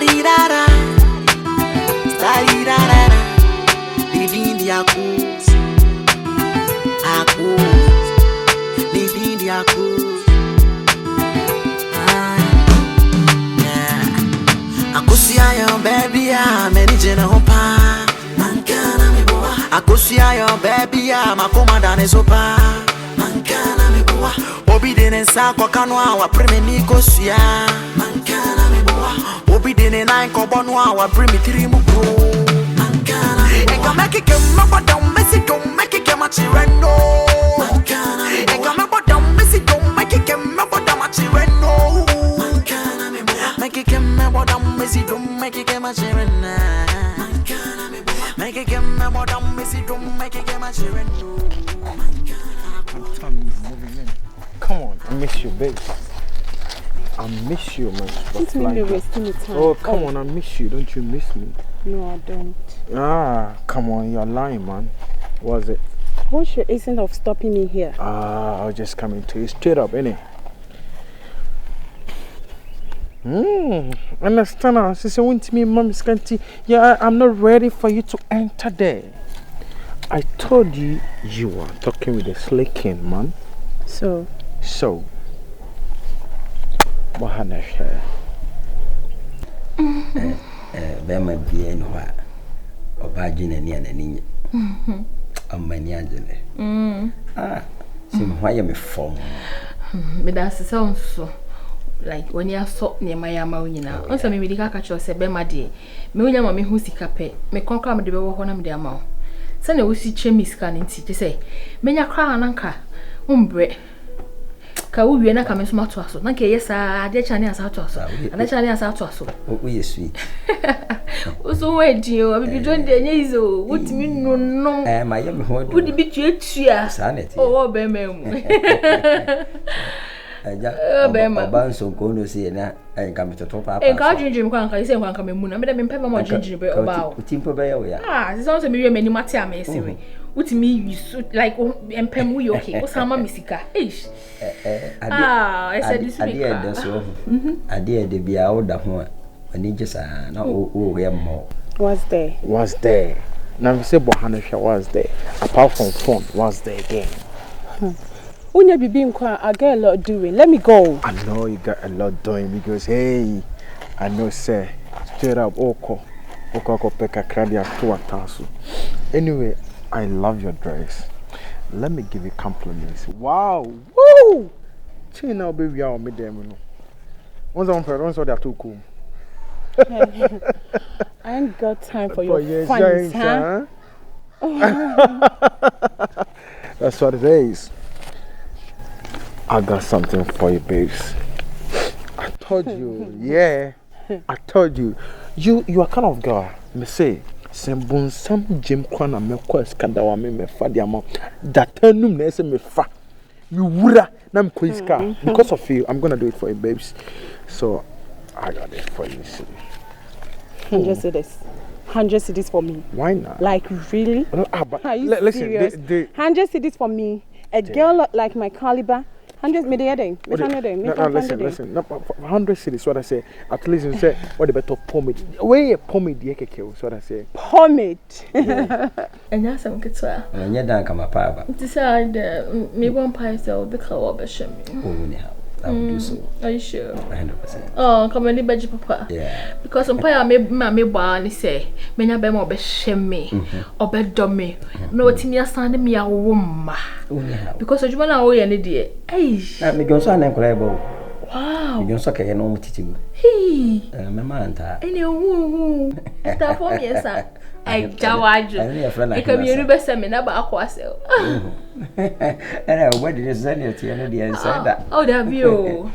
Starirara, starirara, living the acus, living the acus. Akusia yo baby ya, many genopa. Mankana mi boa. Akusia yo baby ya, makoma dane sopa. Mankana mi boa. Obi dene sa kwa kanwa wa primi niko suya. Mankana mi boa. Obi dene na inko bonwa wa primi tirimu bro. Mankana mi boa. Eka meki ke mabada umesi don't make it machireno. Mankana mi boa. Eka mabada umesi don't make it mabada machireno. Mankana mi boa. Make it mabada umesi don't make it machirena. Mankana mi boa. Make it mabada umesi don't make it machireno. Come on, I miss you, babe. I miss you, man. It's me wasting time. Oh, come on, I miss you. Don't you miss me? No, I don't. Come on, you're lying, man. What was it? What's your essence of stopping me here? I was just coming to you straight up, innit? Understand now? She said, "Went to me, mom, scanty. Yeah, I'm not ready for you to enter there." I told you you were talking with a slicking, man. So, what had I share? Bema bien wa obagina ni anani. Amani angele. Sim why me form. Me da so like when you saw near my yama nyina. Onso me medika ka cho se bema de. Me wonya ma me hu sika pe. Me konkra me de be wo ho na me de ama. Se na wo si chemi sika ni nti say menya kra nanka umbre ka uwie na ka me so mato aso na ke yesa ade chane asa ato aso ade chane asa ato aso o yesu oso wedi o bibi don de nyizo wotimi nunno ma ye me ho do wodi bi tuatua sa na ti o be memu aja oba nso ko no se na enka metoto papa enka jinjim kwa nka ise kwa nka memu na me de me peba mo jinjim be oba o utimpo be ya o ya so me wie mani mate amesiwe utimi yisu like empem we okay osama misika ish I said this week ade de bia o da ho ani gisa na o we mo was there now we say bohana hwa was there apart from phone was there again. Unya bibi nkwa I got a lot doing. Let me go. I know you got a lot doing because hey, I know say straight up oko peka kradi ato ataso. Anyway, I love your dress. Let me give you compliments. Wow. Woo! China baby ya me dem no. Once on per once they are too cool. I ain't got time for your fun, huh? That's what it is. I got something for you, babes. I told you, yeah. I told you. You are kind of girl. Me say, sembun sam Jim Kwana me kwa skadawa me fa dia mo. Datanum na ese me fa. Me wura na me ko iska. Because of you, I'm gonna do it for you, babes. So I got it for you, see. 100 cedis. 100 cedis for me. Why not? Like really? But listen, 100 cedis for me. A girl like my caliber. 100 listen. 100 cities, what I say. At least you say what the better pomade. Where a pomade yeke, what I say. Pomade. And that's some good sir. And you don't come up. Decide me one pie so the color of shame. I will do so. Are you sure? 100%. Oh, come on, the papa. Yeah. Because some pie me one say, many be more be shame me or be dumb me. No, it's me a stand me a woman. Because you want to owe any dear. Hey, me go so uncle. Wow. You don't suck a no teaching. Hey, my man. Any woo. Stop for me, sir. I jawaju. I come here to send me number aquasel. And what did you send it to the inside that? Oh, that view.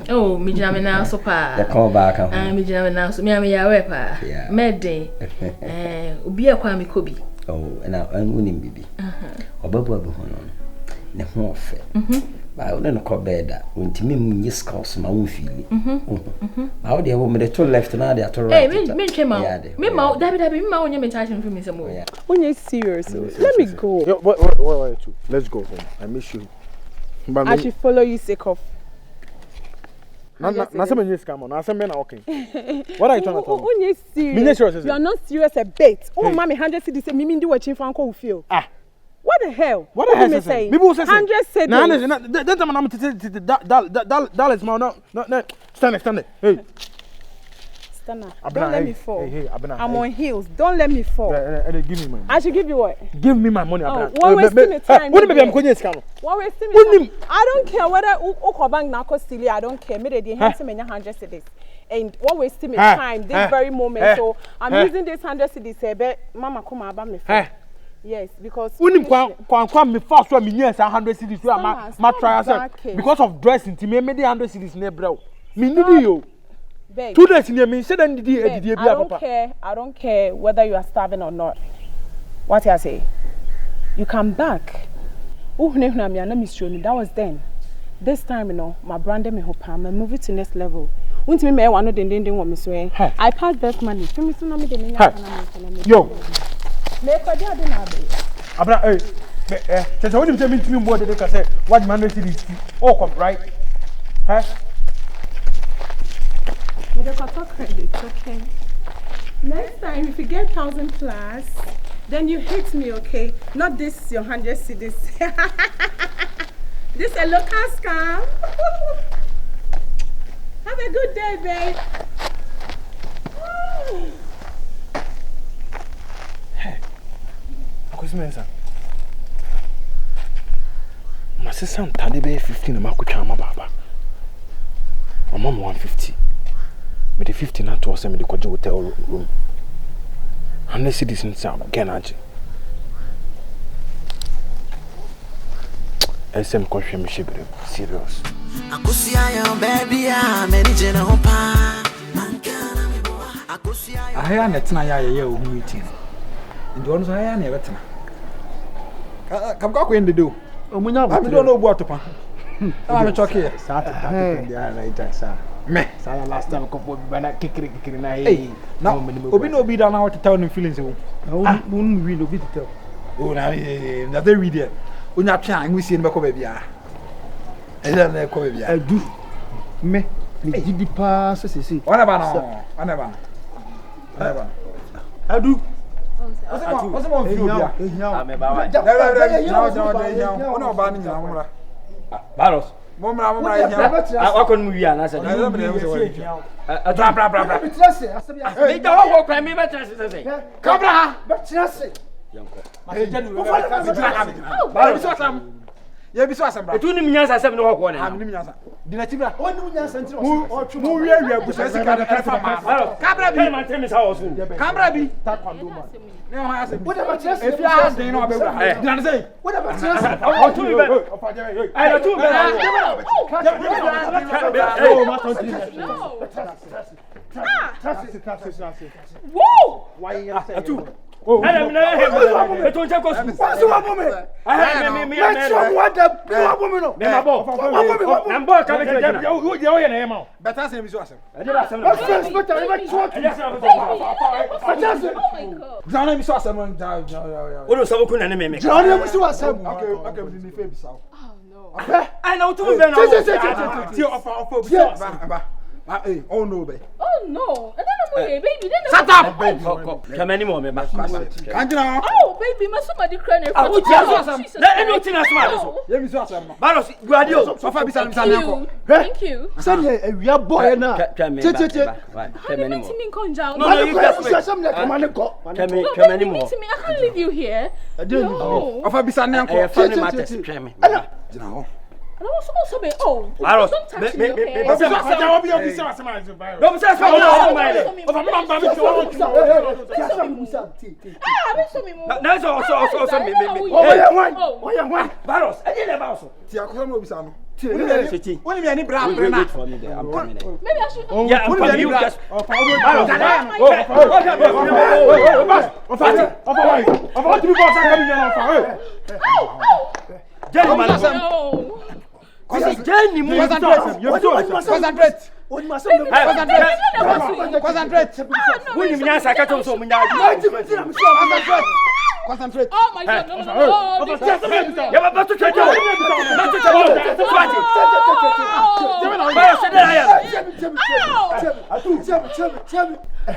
Oh, me jamina sopa. The call back. Me jamina so me wepa. Medday. Ubi a kwami kobi. Oh, and I'm winning baby. Obabu hono. Ne ho ofe. Ba o no ko beda. Untimi munyi scouts ma won feel. Ba o de wo me to left na de to right. Hey, me chema. Me ma dabi me ma onye me charge for me some more. When you serious, let me go. Wait, let's go home. I miss you. I should follow you sake of. Yes, come on. Okay. What are you trying to tell me? Serious. You are not serious a bit. Oh, mommy, 100 cedis. Me do watching Franco who feel. Ah. What the hell? What the hell is saying? People say 100 cedis. No, that time I'm dollars no. Stand it. Hey. Don't let me fall. Hey, I'm on heels. Don't let me fall. Give me my money. I should give you what? Give me my money. What wasting my time? What I'm going to What wasting my time? I don't care whether Bank Nako Silly. I don't care. Me they have to 100 cedis. And what wasting my time this very moment. So I'm using this 100 cedis. Mama come about me. Yes, because me first one me yes 100 cedis. My try because of dressing. Me the 100 cedis ne bro. Me need you. Babe, 2 days in me said I don't care whether you are starving or not. What I say? You come back. That was then. This time, you know, my brand me hope I'm moving to next level. I passed that money. Yo. Abra, hey, when you tell me to me more, they can say what man is this? Oh, come right. Huh? Okay. Next time, if you get 1,000 plus, then you hit me, okay? Not this your 100 cedis. This a local scam. Have a good day, babe. Hey, Akusmensa. My sister Tade be 15 na makuchama baba. My mom 150. Me the 50 na to say me the kwaji hotel room. 100 cedis in Sam Genaji. SM kwahwe me shebere serious. Akusia yo baby a many jena hopa. Mankana me boa. Akusia yo. Aya na tena ya o meeting. Ndi ono so aya na ebetena. Kam kwa kwende do. Omunya ba me do no obu atopa. Ah me choke here. Sa ta dia na ita sa. Me sa last time ko bo bana kikiri na hey na obi no obi da na what tell no feelings o na won we no be to tell oh na they read there onya twa an we see no be ko ba bia e da na ko ba bia adu me gidi pa so wana ba no adu What's mo fi obia me ba wa ona ba ni nyina mo Baros Momra ya. Akon mu wi ana se. Bra. Betrase, asabi. Me da wo kwa me betrase se. Kabra. Betrase. Yanko. Baros so sam. Ye bi so asem bra. Etu ni mnyansa asem ne ho ko ne. Am ni mnyansa. Dinatibra. O ni mnyansa ntiro. Mu wi abusa sika da kafa ma. Kabra bi. Man tell me how was. Kabra bi. Ta kwando man. Ne ho asem. Wo da betrase. Efi a den no abewura. Dinat say. Wo da betrase. O tu mi be. Ai na tu be. Oh, ma ton ti. Whoa! Why you say? Atu. Oh, I am not to check us. What's the woman? I have me. What the woman? Me mabo. Nambo ka be tell you. You hear na ma. Better say me so asem. I did asem. Let's respect everybody. Zana me so asem ja. O no sabo kun na ne me. Zana me so asem. Okay, we need fe bisa. Oh no. I know to be now. Ti ofa. Hey, oh no, baby. Oh no. And then baby, then shut up. Come anymore, me. Can't you know? Oh, baby, my somebody crying. Oh, Jesus. Let anything as well. Let me so some. Baros, Guadio. So far bisa Thank you. Send we are boy na. Come No, you just come anymore. I can't leave you here. No. Ofa bisa na I find matters twem. Gina And also be Baros, don't touch me, okay? Don't say that's also me. Baros, I didn't also. Ti akoso no bisa no. When you any bra bra. Maybe I should. Yeah, I'm you just. Concentrate. Oh my God! No!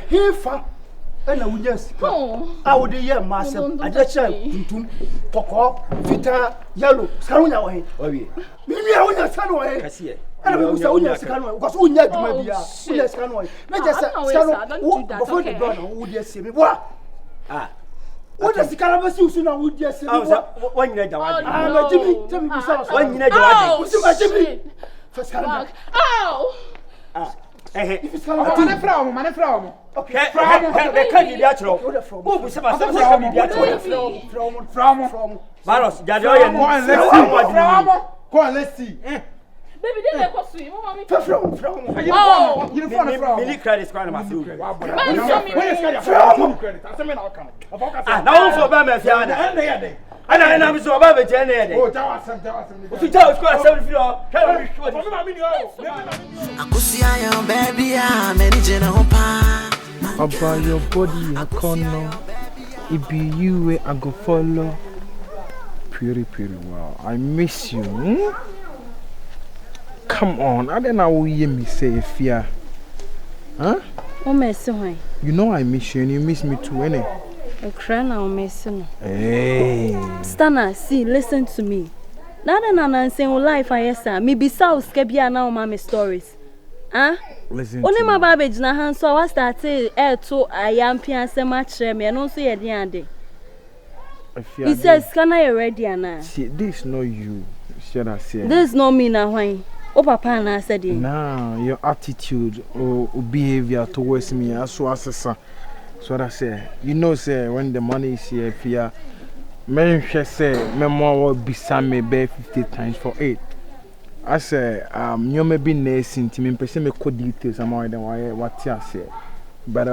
Hefa and a witness. I would hear myself. I just said, Toko, Vita, Yellow, Scaronia way. Maybe I want to scan away. I see it. And I was only a scan because we need to maybe a scan away. Not just before the brother who would just say me. What? What does the cannabis use now? Would just say, one year, Jimmy, tell me, one year, Jimmy. First, Oh! if it's coming from. Okay, from Maros, Go on, let's see. Baby, they let us swim. from. Oh, you from. Millie credit card my food. Now for Bama Fiana. And I'm so about Jenny. Oh, if you tell us, baby, I'm any about your body, a corner. It be you where I go follow. Pretty well. I miss you. Come on, I don't know what you me say if you. Huh? Oh, Messi, you know I miss you and you miss me too, innit? A crown or Messi. Hey. Stana, see, listen to me. Nana saying life I yes, me be South Skebia now, mommy stories. Huh? Listen. Only my baby na hand so I started to I am pianse match me and also ye the he says, can I ready and see this no you. Should I say? This no me now why. Oh papa and I said nah, your attitude or behavior towards me as so as so what I say. You know say when the money is here if you men say memoir will be some me 50 times for 8. I say you may be nursing to me person me code details am than what I say. But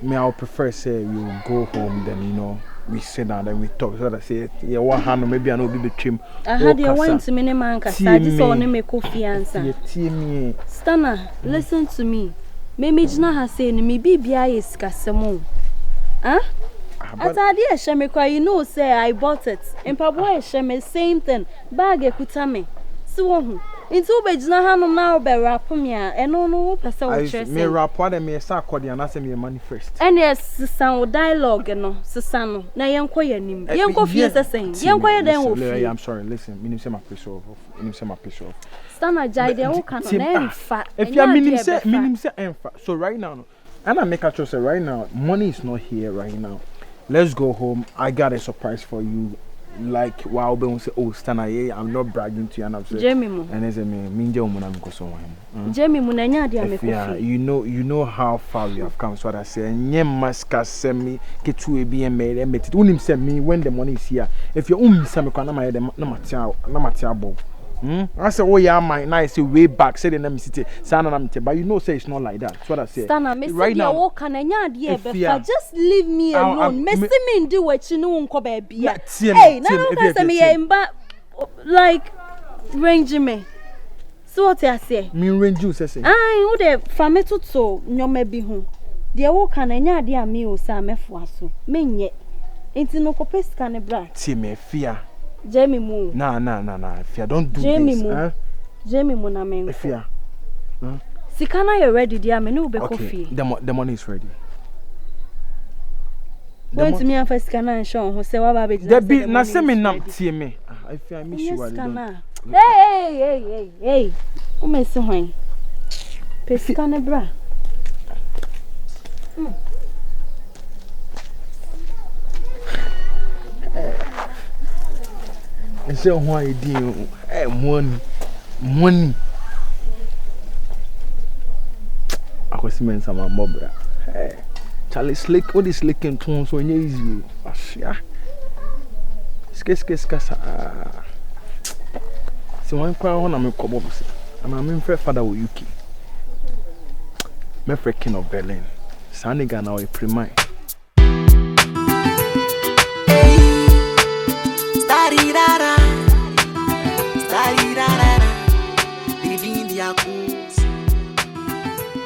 me I would prefer say we will go home then you know we sit down and we talk. So that I say yeah one hand maybe I know be trim. I had your one to many man cause I just want to make coffee answer. Stana, listen to me. Me jina ha say ni me bibia is kasemo. Huh? As I did shame you know say I bought it. In Pabwa shame same thing. Bag ekuta me. So into be jina ha no now be rap me and no person will trust me. Me rap what me start call and ask me money first. And yes sound dialogue no sesano. Na yenko yanim. Yenko fie say saying. Yenko ye den wo fie. I'm sorry, listen. Me say my piece off. Me say my piece off. Stana jai de wo kan na enfa. If you minim say enfa. So right now and I make a choice right now. Money is not here right now. Let's go home. I got a surprise for you. Like wow, be say oh Stana, yeah, I'm not bragging to you and I'm saying Jamie mo. And I say me nje mo na me ko so wan. Jamie mo na nya dia me Yeah, you know how far we have come. So what I say nye maska semi ketu e bi me metit. Unim say me when the money is here. If you say me kwa na matia abo. I say oh yeah my now I say way back say the name city sana na mte but you know say it's not like that. That's what I say. Stana me right now wo kan nya dia be just leave me alone. Me see me ndi wachi no nko ba bia. Hey, na no say me yemba like range me. So what I say? Me range you say. Ai wo de fa me toto nyoma bi ho. De wo kan nya dia me o sa mefo aso. Menye. Enti no ko pesika ne bra. See me fear. Jamie Moon. Nah. If you don't do Jamie this, Moon. Jamie Moon, I mean. If you, Sikana, you're ready, dear. Me no be coffee. The money is ready. Went to me and first Sikana and Sean who say what baby. The be na say me nam tie me. If I miss you, I don't. Hey. O me se hwan. Pesikana bra. And say why you do money. I was meant some mobra. Hey, Charlie slick, all this licking tone so easy. Yeah. Skasa. So one crown I'm a cobbles, and I'm in father with Yuki. Me freaking of Berlin. Saniga now a prime. Stari da da, Bibi India.